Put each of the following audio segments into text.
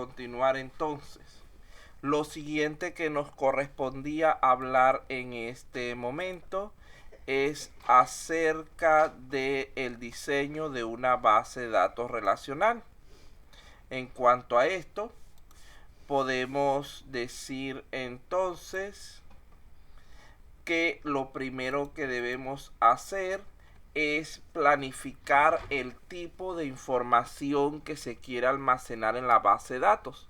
continuar entonces. Lo siguiente que nos correspondía hablar en este momento es acerca del diseño de una base de datos relacional. En cuanto a esto, podemos decir entonces que lo primero que debemos hacer es planificar el tipo de información que se quiere almacenar en la base de datos,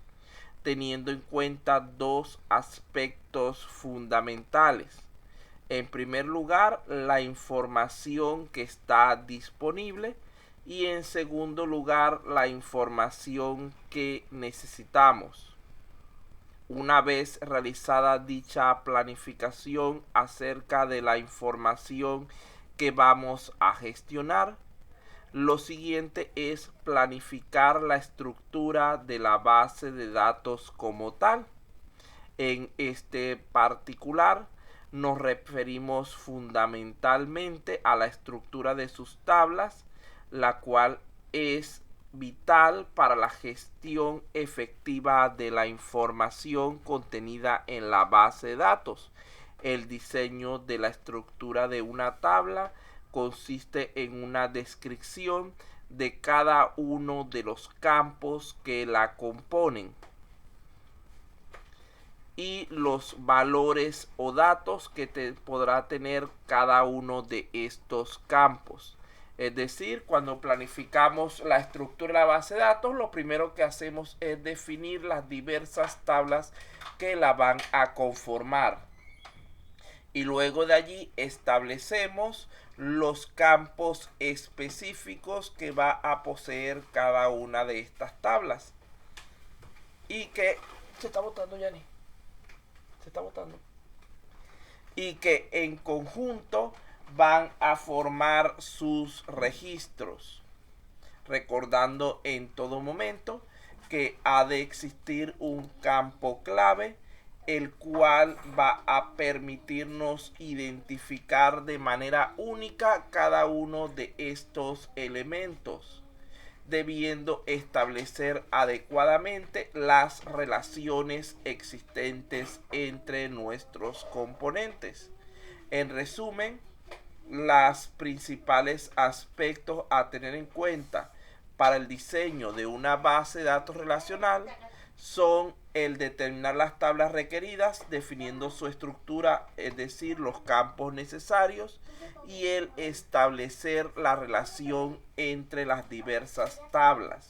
teniendo en cuenta dos aspectos fundamentales. En primer lugar, la información que está disponible y en segundo lugar, la información que necesitamos. Una vez realizada dicha planificación acerca de la información que vamos a gestionar, lo siguiente es planificar la estructura de la base de datos como tal. En este particular nos referimos fundamentalmente a la estructura de sus tablas, la cual es vital para la gestión efectiva de la información contenida en la base de datos. El diseño de la estructura de una tabla consiste en una descripción de cada uno de los campos que la componen y los valores o datos que podrá tener cada uno de estos campos. Es decir, cuando planificamos la estructura de la base de datos, lo primero que hacemos es definir las diversas tablas que la van a conformar. Y luego de allí establecemos los campos específicos que va a poseer cada una de estas tablas. Y que se está botando, Yanni. Se está botando. Y que en conjunto van a formar sus registros, recordando en todo momento que ha de existir un campo clave, el cual va a permitirnos identificar de manera única cada uno de estos elementos, debiendo establecer adecuadamente las relaciones existentes entre nuestros componentes. En resumen, los principales aspectos a tener en cuenta para el diseño de una base de datos relacional son el determinar las tablas requeridas, definiendo su estructura, es decir, los campos necesarios, y el establecer la relación entre las diversas tablas.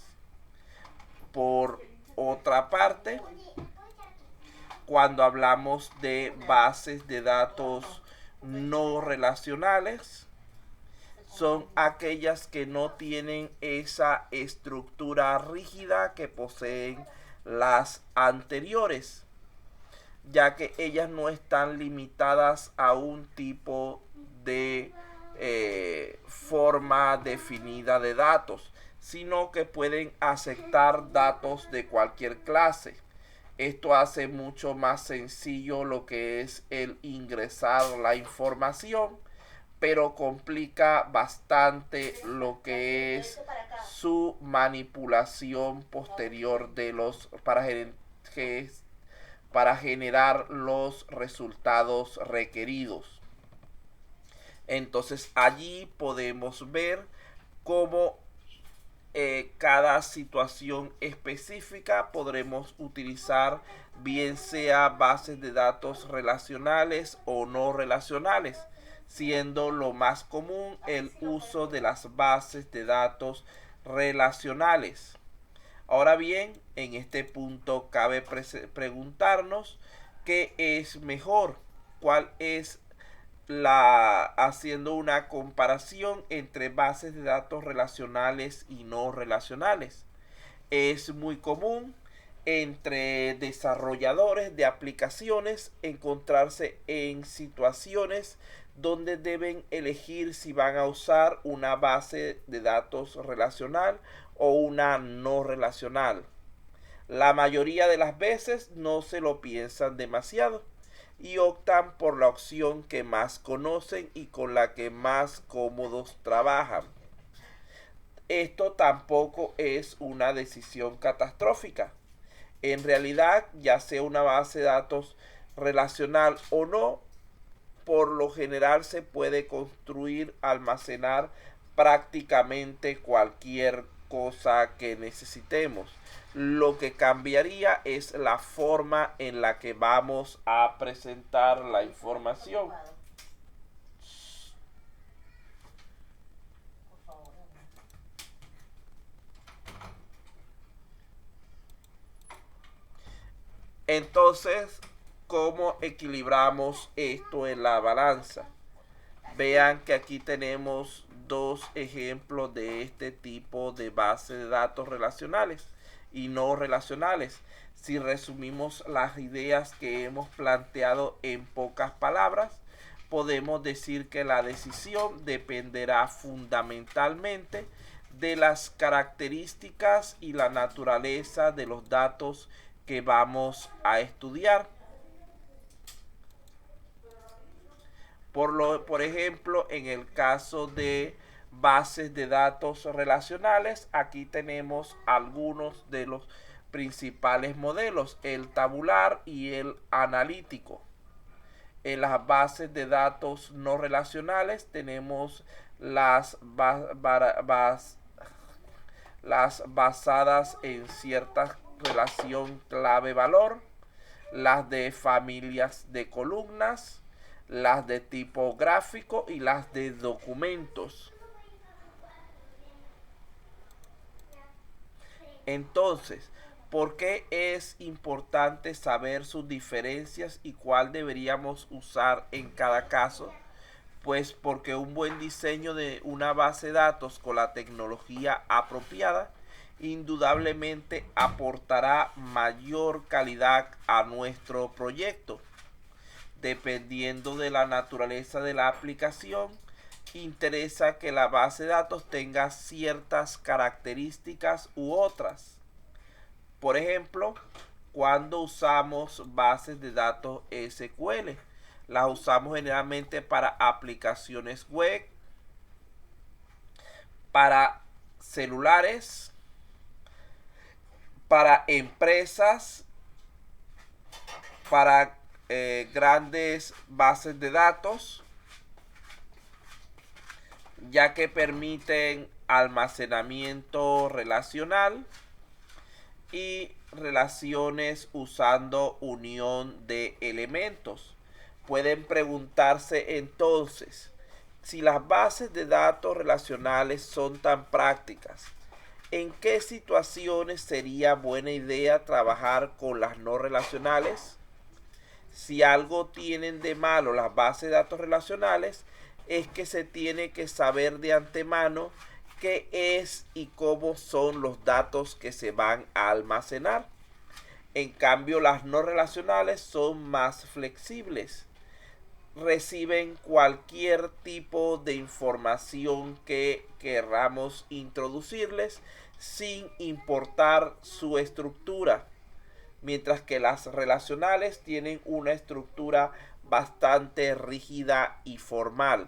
Por otra parte, cuando hablamos de bases de datos no relacionales, son aquellas que no tienen esa estructura rígida que poseen las anteriores, ya que ellas no están limitadas a un tipo de forma definida de datos, sino que pueden aceptar datos de cualquier clase. Esto hace mucho más sencillo lo que es el ingresar la información, pero complica bastante lo que es su manipulación posterior de los para generar los resultados requeridos. Entonces allí podemos ver cómo cada situación específica podremos utilizar bien sea bases de datos relacionales o no relacionales, siendo lo más común el uso de las bases de datos relacionales. Ahora bien, en este punto cabe preguntarnos qué es mejor, cuál es haciendo una comparación entre bases de datos relacionales y no relacionales. Es muy común entre desarrolladores de aplicaciones encontrarse en situaciones donde deben elegir si van a usar una base de datos relacional o una no relacional. La mayoría de las veces no se lo piensan demasiado y optan por la opción que más conocen y con la que más cómodos trabajan. Esto tampoco es una decisión catastrófica, En realidad, ya sea una base de datos relacional o no, por lo general se puede construir, almacenar prácticamente cualquier cosa que necesitemos. Lo que cambiaría es la forma en la que vamos a presentar la información. Entonces, ¿cómo equilibramos esto en la balanza? Vean que aquí tenemos dos ejemplos de este tipo de base de datos relacionales y no relacionales. Si resumimos las ideas que hemos planteado en pocas palabras, podemos decir que la decisión dependerá fundamentalmente de las características y la naturaleza de los datos que vamos a estudiar. Por ejemplo, en el caso de bases de datos relacionales, aquí tenemos algunos de los principales modelos, el tabular y el analítico. En las bases de datos no relacionales tenemos las basadas en cierta relación clave-valor, las de familias de columnas, las de tipo gráfico y las de documentos. Entonces, ¿por qué es importante saber sus diferencias y cuál deberíamos usar en cada caso? Pues porque un buen diseño de una base de datos con la tecnología apropiada indudablemente aportará mayor calidad a nuestro proyecto. Dependiendo de la naturaleza de la aplicación, interesa que la base de datos tenga ciertas características u otras. Por ejemplo, cuando usamos bases de datos SQL, las usamos generalmente para aplicaciones web, para celulares, para empresas, para grandes bases de datos, ya que permiten almacenamiento relacional y relaciones usando unión de elementos. Pueden preguntarse entonces, si las bases de datos relacionales son tan prácticas, ¿en qué situaciones sería buena idea trabajar con las no relacionales? Si algo tienen de malo las bases de datos relacionales, es que se tiene que saber de antemano qué es y cómo son los datos que se van a almacenar. En cambio, las no relacionales son más flexibles. Reciben cualquier tipo de información que queramos introducirles sin importar su estructura, mientras que las relacionales tienen una estructura bastante rígida y formal.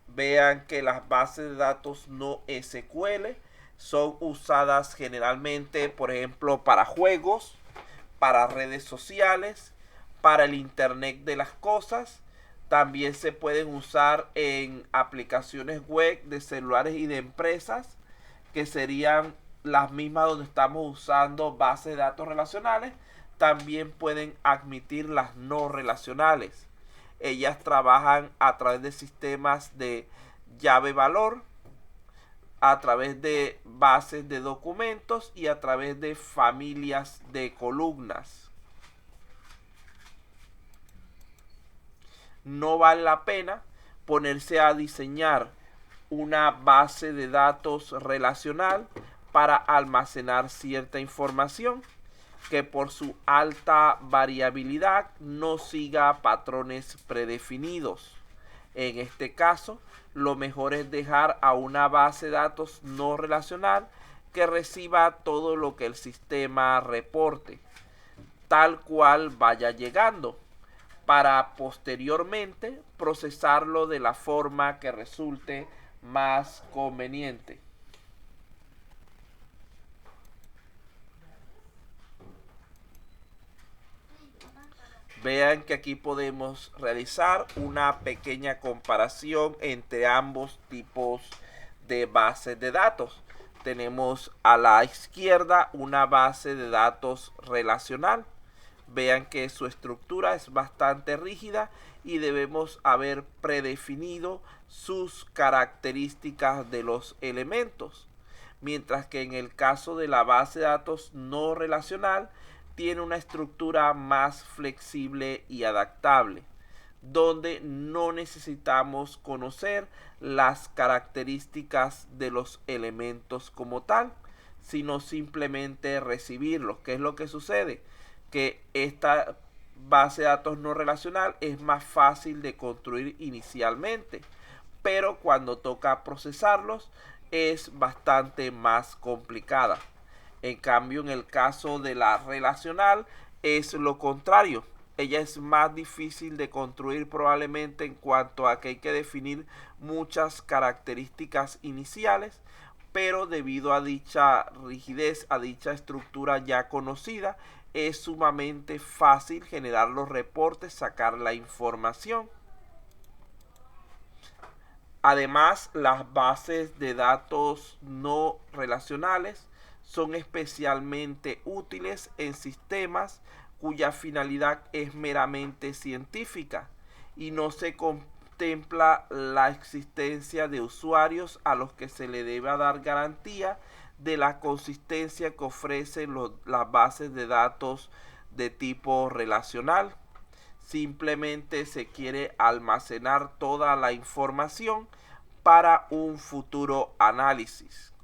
Vean que las bases de datos no SQL son usadas generalmente, por ejemplo, para juegos, para redes sociales, para el Internet de las cosas. También se pueden usar en aplicaciones web de celulares y de empresas, que serían las mismas donde estamos usando bases de datos relacionales. También pueden admitir las no relacionales. Ellas trabajan a través de sistemas de llave valor, a través de bases de documentos y a través de familias de columnas. No vale la pena ponerse a diseñar una base de datos relacional para almacenar cierta información que por su alta variabilidad no siga patrones predefinidos. En este caso, lo mejor es dejar a una base de datos no relacional que reciba todo lo que el sistema reporte, tal cual vaya llegando, para posteriormente procesarlo de la forma que resulte más conveniente. Vean que aquí podemos realizar una pequeña comparación entre ambos tipos de bases de datos. Tenemos a la izquierda una base de datos relacional. Vean que su estructura es bastante rígida y debemos haber predefinido sus características de los elementos. Mientras que en el caso de la base de datos no relacional, tiene una estructura más flexible y adaptable, donde no necesitamos conocer las características de los elementos como tal, sino simplemente recibirlos. ¿Qué es lo que sucede? Que esta base de datos no relacional es más fácil de construir inicialmente, pero cuando toca procesarlos es bastante más complicada. En cambio, en el caso de la relacional es lo contrario. Ella es más difícil de construir probablemente en cuanto a que hay que definir muchas características iniciales, pero debido a dicha rigidez, a dicha estructura ya conocida, es sumamente fácil generar los reportes, sacar la información. Además, las bases de datos no relacionales son especialmente útiles en sistemas cuya finalidad es meramente científica y no se contempla la existencia de usuarios a los que se le debe dar garantía de la consistencia que ofrecen las bases de datos de tipo relacional. Simplemente se quiere almacenar toda la información para un futuro análisis.